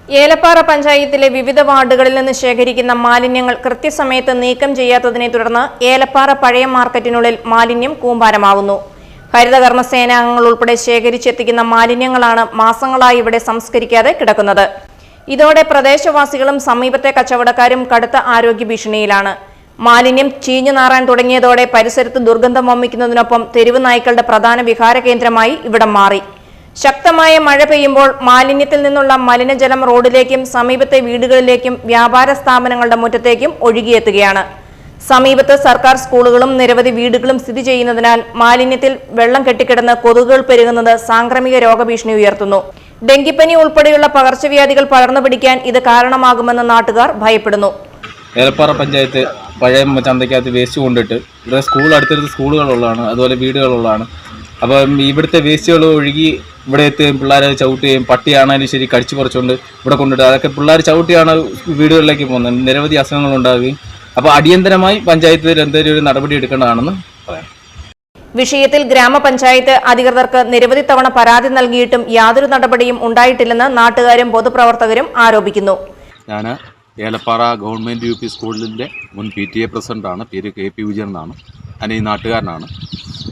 ഏലപ്പാറ പഞ്ചായത്തിലെ വിവിധ വാർഡുകളിൽ നിന്ന് ശേഖരിക്കുന്ന മാലിന്യങ്ങൾ കൃത്യസമയത്ത് നീക്കം ചെയ്യാത്തതിനെ തുടർന്ന് ഏലപ്പാറ പഴയ മാർക്കറ്റിനുള്ളിൽ മാലിന്യം കൂമ്പാരമാവുന്നു. ഹരിതകർമ്മസേന അംഗങ്ങൾ ഉൾപ്പെടെ ശേഖരിച്ചെത്തിക്കുന്ന മാലിന്യങ്ങളാണ് മാസങ്ങളായി ഇവിടെ സംസ്കരിക്കാതെ കിടക്കുന്നത്. ഇതോടെ പ്രദേശവാസികളും സമീപത്തെ കച്ചവടക്കാരും കടുത്ത ആരോഗ്യ ഭീഷണിയിലാണ്. മാലിന്യം ചീഞ്ഞു നാറാൻ തുടങ്ങിയതോടെ പരിസരത്ത് ദുർഗന്ധം വമിക്കുന്നതിനൊപ്പം തെരുവ് നായ്ക്കളുടെ പ്രധാന വിഹാര കേന്ദ്രമായി ഇവിടം മാറി. ശക്തമായ മഴ പെയ്യുമ്പോൾ മാലിന്യത്തിൽ നിന്നുള്ള മലിനജലം റോഡിലേക്കും സമീപത്തെ വീടുകളിലേക്കും വ്യാപാര സ്ഥാപനങ്ങളുടെ മുറ്റത്തേക്കും ഒഴുകിയെത്തുകയാണ്. സമീപത്ത് സർക്കാർ സ്കൂളുകളും നിരവധി വീടുകളും സ്ഥിതി ചെയ്യുന്നതിനാൽ മാലിന്യത്തിൽ വെള്ളം കെട്ടിക്കിടന്ന് കൊതുകുകൾ പെരുകുന്നത് സാംക്രമിക രോഗഭീഷണി ഉയർത്തുന്നു. ഡെങ്കിപ്പനി ഉൾപ്പെടെയുള്ള പകർച്ചവ്യാധികൾ പടർന്നു പിടിക്കാൻ ഇത് കാരണമാകുമെന്ന് നാട്ടുകാർ ഭയപ്പെടുന്നു. ഏലപ്പാറ പഞ്ചായത്ത് പഴയ ചന്തയ്ക്കകത്ത് വേസ്റ്റ് കൊണ്ടിട്ട് ഇവിടെ അടുത്തടുത്ത് സ്കൂളുകളുള്ളതാണ്, അതുപോലെ വീടുകളുള്ളതാണ്. അപ്പം ഇവിടുത്തെ വേസ്റ്റുകൾ ഒഴുകി ഇവിടെ എത്തുകയും പിള്ളേരെ ചവിട്ടുകയും പട്ടിയാണെങ്കിലും ശരി കടിച്ചു പറിച്ചുകൊണ്ട് ഇവിടെ കൊണ്ടിട്ട് അതൊക്കെ പിള്ളേർ ചവിട്ടിയാണ് വീടുകളിലേക്ക് പോകുന്നത്. നിരവധി അസുഖങ്ങൾ ഉണ്ടാകുകയും അപ്പോൾ അടിയന്തരമായി പഞ്ചായത്തിൽ എന്തെങ്കിലും ഒരു നടപടി എടുക്കേണ്ടതാണെന്ന് പറയാം. വിഷയത്തിൽ ഗ്രാമപഞ്ചായത്ത് അധികൃതർക്ക് നിരവധി തവണ പരാതി നൽകിയിട്ടും യാതൊരു നടപടിയും ഉണ്ടായിട്ടില്ലെന്ന് നാട്ടുകാരും പൊതുപ്രവർത്തകരും ആരോപിക്കുന്നു. ഞാൻ ഏലപ്പാറ ഗവൺമെൻറ് UP സ്കൂളിൻ്റെ മുൻ PTA പ്രസിഡൻ്റാണ്. പേര് KP വിജയൻ എന്നാണ്. ഞാൻ ഈ നാട്ടുകാരനാണ്.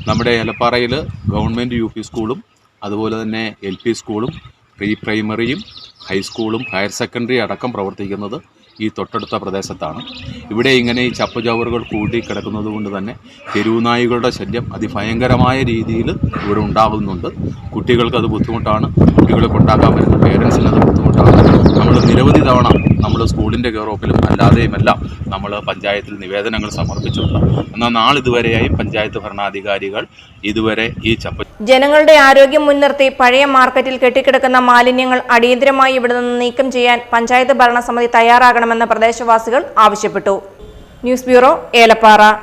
നമ്മുടെ ഏലപ്പാറയിൽ ഗവൺമെൻറ് UP സ്കൂളും അതുപോലെ തന്നെ LP സ്കൂളും പ്രീ പ്രൈമറിയും ഹൈസ്കൂളും ഹയർ സെക്കൻഡറി അടക്കം പ്രവർത്തിക്കുന്നത് ഈ തൊട്ടടുത്ത പ്രദേശത്താണ്. ഇവിടെ ഇങ്ങനെ ഈ ചപ്പുചവറുകൾ കൂടി കിടക്കുന്നത് കൊണ്ട് തന്നെ തെരുവുനായ്ക്കളുടെ ശല്യം അതിഭയങ്കരമായ രീതിയിൽ ഇവിടെ ഉണ്ടാകുന്നുണ്ട്. കുട്ടികൾക്കത് ബുദ്ധിമുട്ടാണ്, കുട്ടികളെ കൊണ്ടാക്കാൻ വരുന്ന പേരൻസിനത് ബുദ്ധിമുട്ടാണ്. നമ്മൾ നിരവധി തവണ നമ്മൾ സ്കൂളിൻ്റെ കെയറോപ്പിലും അല്ലാതെയുമെല്ലാം നമ്മൾ പഞ്ചായത്തിൽ നിവേദനങ്ങൾ സമർപ്പിച്ചിട്ടുണ്ട്. എന്നാൽ നാളിതുവരെയായും പഞ്ചായത്ത് ഭരണാധികാരികൾ ഇതുവരെ ഈ ജനങ്ങളുടെ ആരോഗ്യം മുൻനിർത്തി പഴയ മാർക്കറ്റിൽ കെട്ടിക്കിടക്കുന്ന മാലിന്യങ്ങൾ അടിയന്തരമായി ഇവിടെ നിന്ന് നീക്കം ചെയ്യാൻ പഞ്ചായത്ത് ഭരണസമിതി തയ്യാറാകണമെന്ന് പ്രദേശവാസികൾ ആവശ്യപ്പെട്ടു. News bureau, Elappara.